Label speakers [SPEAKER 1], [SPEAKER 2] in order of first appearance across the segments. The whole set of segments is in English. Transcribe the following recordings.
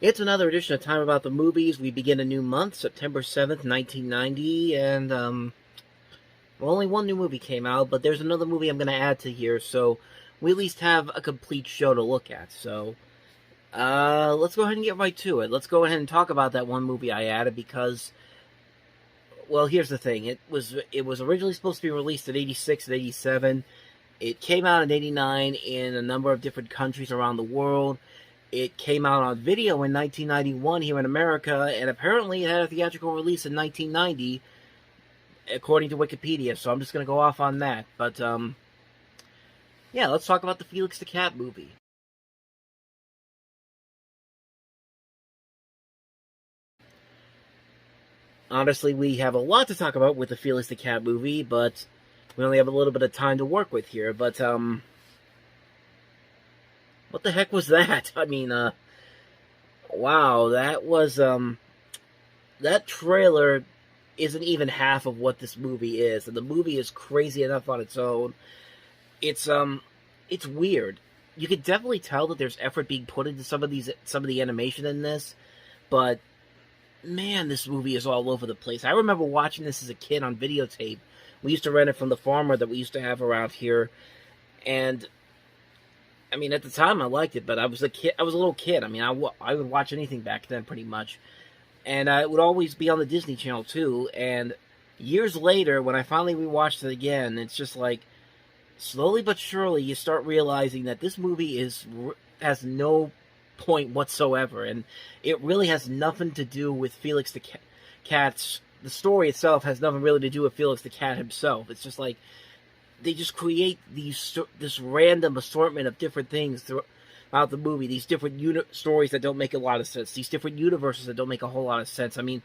[SPEAKER 1] It's another edition of Time About the Movies. We begin a new month, September 7th, 1990, and, well, only one new movie came out, but there's another movie I'm going to add to here, so we at least have a complete show to look at. So, let's go ahead and get right to it. Let's go ahead and talk about that one movie I added because, well, here's the thing. It was originally supposed to be released in 86 and 87. It came out in 89 in a number of different countries around the world. It came out on video in 1991 here in America, and apparently it had a theatrical release in 1990, according to Wikipedia, so I'm just going to go off on that. But, yeah, let's talk about the Felix the Cat movie. Honestly, we have a lot to talk about with the Felix the Cat movie, but we only have a little bit of time to work with here. But, what the heck was that? I mean, wow, that was, that trailer isn't even half of what this movie is, and the movie is crazy enough on its own. It's weird. You could definitely tell that there's effort being put into some of the animation in this, but man, this movie is all over the place. I remember watching this as a kid on videotape. We used to rent it from the farmer that we used to have around here, and I mean, at the time I liked it, but I was a kid. I was a little kid. I mean, I would watch anything back then, pretty much, and it would always be on the Disney Channel too. And years later, when I finally rewatched it again, it's just like slowly but surely you start realizing that this movie has no point whatsoever, and it really has nothing to do with Felix the Cat's. The story itself has nothing really to do with Felix the Cat himself. It's just like they just create this random assortment of different things throughout the movie. These different stories that don't make a lot of sense. These different universes that don't make a whole lot of sense. I mean,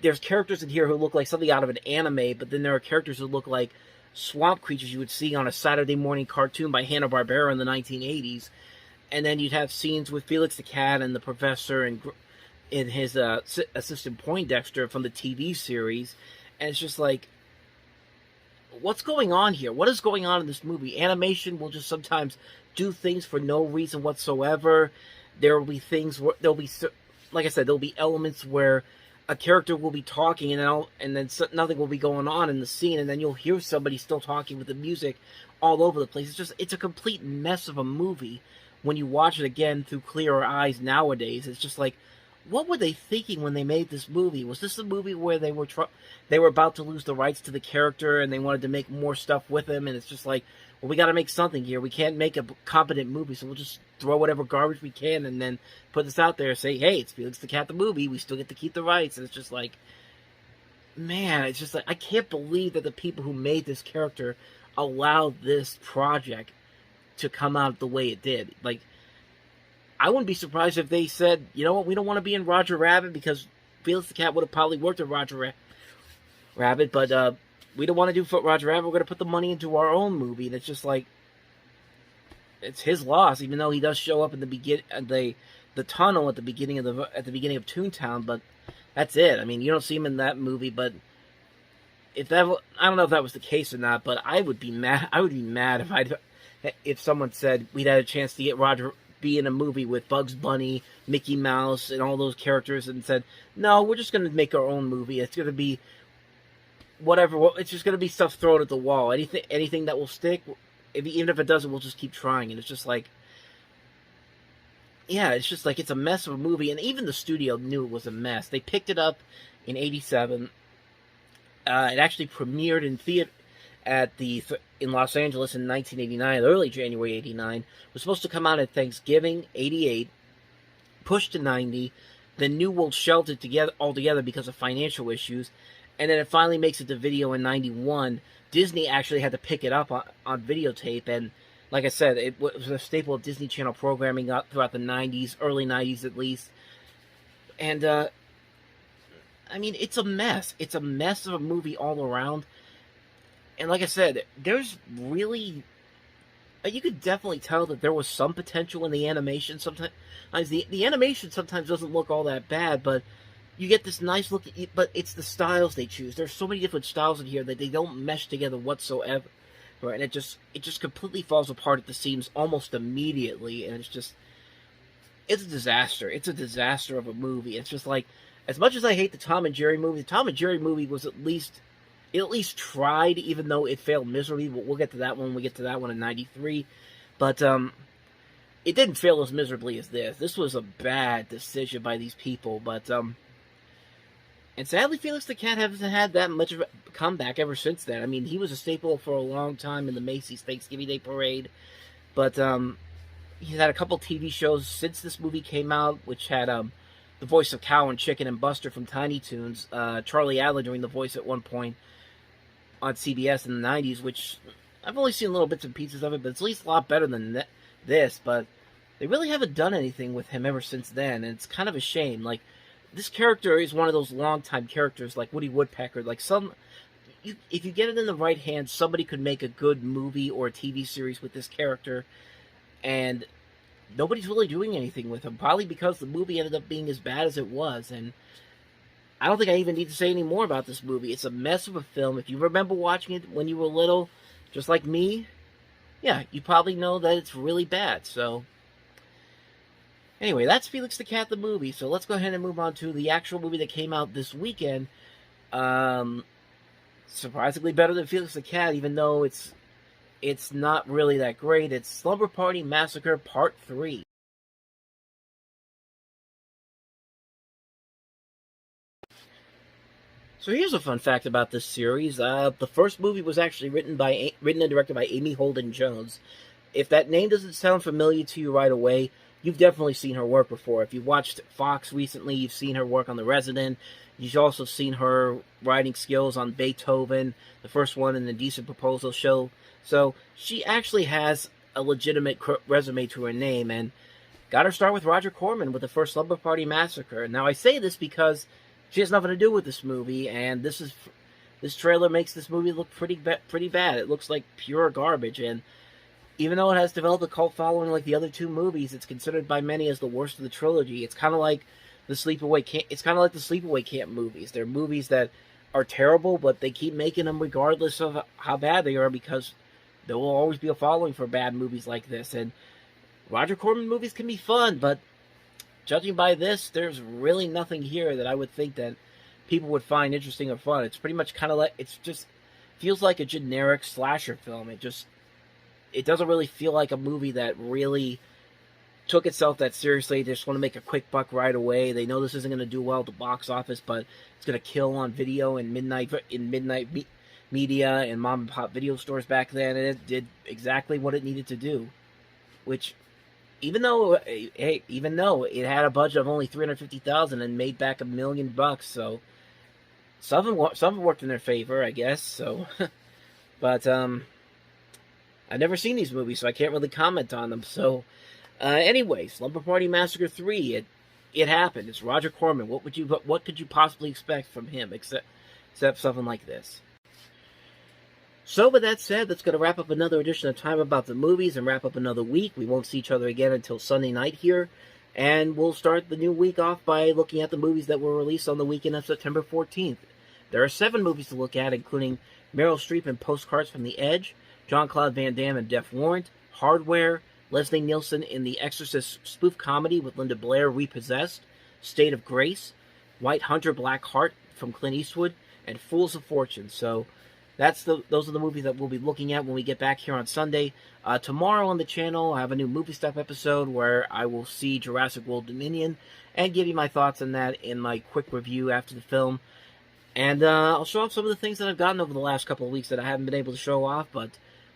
[SPEAKER 1] there's characters in here who look like something out of an anime, but then there are characters who look like swamp creatures you would see on a Saturday morning cartoon by Hanna-Barbera in the 1980s. And then you'd have scenes with Felix the Cat and the Professor and his assistant Poindexter from the TV series. And it's just like, what's going on here? What is going on in this movie? Animation will just sometimes do things for no reason whatsoever. There will be things where like I said, there'll be elements where a character will be talking and then nothing will be going on in the scene, and then you'll hear somebody still talking with the music all over the place. It's a complete mess of a movie when you watch it again through clearer eyes nowadays. It's just like, what were they thinking when they made this movie? Was this a movie where they were about to lose the rights to the character and they wanted to make more stuff with him? And it's just like, well, we got to make something here. We can't make a competent movie, so we'll just throw whatever garbage we can and then put this out there and say, hey, it's Felix the Cat the movie. We still get to keep the rights. And it's just like, man, it's just like, I can't believe that the people who made this character allowed this project to come out the way it did. Like, I wouldn't be surprised if they said, you know what, we don't want to be in Roger Rabbit, because Felix the Cat would have probably worked with Roger Rabbit, but we don't want to do Roger Rabbit. We're going to put the money into our own movie. And it's just like, it's his loss, even though he does show up in the tunnel at the beginning of Toontown, but that's it. I mean, you don't see him in that movie, but I don't know if that was the case or not, but I would be mad. I would be mad if someone said we'd had a chance to get Roger be in a movie with Bugs Bunny, Mickey Mouse, and all those characters, and said, no, we're just going to make our own movie. It's going to be whatever. It's just going to be stuff thrown at the wall. Anything that will stick, even if it doesn't, we'll just keep trying. And it's just like, yeah, it's just like, it's a mess of a movie. And even the studio knew it was a mess. They picked it up in 87. It actually premiered in theater in Los Angeles in 1989, early January 89. It was supposed to come out at Thanksgiving 88, pushed to 90, then New World shelved it altogether because of financial issues, and then it finally makes it to video in 91. Disney actually had to pick it up on videotape, and like I said, it was a staple of Disney Channel programming throughout the 90s, early 90s at least. And, I mean, it's a mess. It's a mess of a movie all around. And like I said, there's really, you could definitely tell that there was some potential in the animation. Sometimes the animation sometimes doesn't look all that bad, but you get this nice look. But it's the styles they choose. There's so many different styles in here that they don't mesh together whatsoever, right? And it just completely falls apart at the seams almost immediately. And it's just, it's a disaster. It's a disaster of a movie. It's just like, as much as I hate the Tom and Jerry movie, the Tom and Jerry movie was at least tried, even though it failed miserably. But we'll get to that one when we get to that one in '93. But it didn't fail as miserably as this. This was a bad decision by these people. But and sadly, Felix the Cat hasn't had that much of a comeback ever since then. I mean, he was a staple for a long time in the Macy's Thanksgiving Day Parade. But he's had a couple TV shows since this movie came out, which had the voice of Cow and Chicken and Buster from Tiny Toons. Charlie Adler doing the voice at one point on CBS in the 90s, which I've only seen little bits and pieces of it, but it's at least a lot better than this. But they really haven't done anything with him ever since then, and it's kind of a shame. Like, this character is one of those long-time characters, like Woody Woodpecker. Like, if you get it in the right hands, somebody could make a good movie or a TV series with this character, and nobody's really doing anything with him, probably because the movie ended up being as bad as it was. And I don't think I even need to say any more about this movie. It's a mess of a film. If you remember watching it when you were little, just like me, yeah, you probably know that it's really bad. So anyway, that's Felix the Cat the movie. So let's go ahead and move on to the actual movie that came out this weekend. Surprisingly better than Felix the Cat, even though it's not really that great. It's Slumber Party Massacre Part 3. So here's a fun fact about this series. The first movie was actually written and directed by Amy Holden Jones. If that name doesn't sound familiar to you right away, you've definitely seen her work before. If you watched Fox recently, you've seen her work on The Resident. You've also seen her writing skills on Beethoven, the first one in the Decent Proposal show. So she actually has a legitimate resume to her name, and got her start with Roger Corman with the first Slumber Party Massacre. Now I say this because she has nothing to do with this movie, and this trailer makes this movie look pretty bad. It looks like pure garbage, and even though it has developed a cult following like the other two movies, it's considered by many as the worst of the trilogy. It's kind of like the Sleepaway Camp movies. They're movies that are terrible, but they keep making them regardless of how bad they are, because there will always be a following for bad movies like this. And Roger Corman movies can be fun, but judging by this, there's really nothing here that I would think that people would find interesting or fun. It's pretty much kind of like, it's just feels like a generic slasher film. It doesn't really feel like a movie that really took itself that seriously. They just want to make a quick buck right away. They know this isn't going to do well at the box office, but it's going to kill on video and midnight media and mom and pop video stores back then, and it did exactly what it needed to do. Which, even though it had a budget of only $350,000 and made back $1 million, so some worked in their favor, I guess. So, but I've never seen these movies, so I can't really comment on them. So, anyway, Slumber Party Massacre 3, it happened. It's Roger Corman. What could you possibly expect from him except something like this? So, with that said, that's going to wrap up another edition of Time About the Movies and wrap up another week. We won't see each other again until Sunday night here, and we'll start the new week off by looking at the movies that were released on the weekend of September 14th. There are 7 movies to look at, including Meryl Streep in Postcards from the Edge, Jean-Claude Van Damme in Death Warrant, Hardware, Leslie Nielsen in The Exorcist spoof comedy with Linda Blair, Repossessed, State of Grace, White Hunter, Black Heart from Clint Eastwood, and Fools of Fortune. So those are the movies that we'll be looking at when we get back here on Sunday. Tomorrow on the channel, I have a new Movie Stuff episode where I will see Jurassic World Dominion and give you my thoughts on that in my quick review after the film. And I'll show off some of the things that I've gotten over the last couple of weeks that I haven't been able to show off, but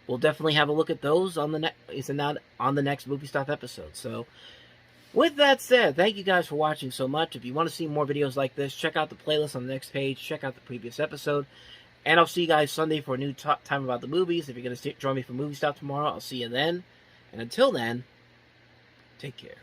[SPEAKER 1] we'll definitely have a look at those on the next Movie Stuff episode. So, with that said, thank you guys for watching so much. If you want to see more videos like this, check out the playlist on the next page, check out the previous episode, and I'll see you guys Sunday for a new Time About the Movies. If you're going to join me for Movie Stuff tomorrow, I'll see you then. And until then, take care.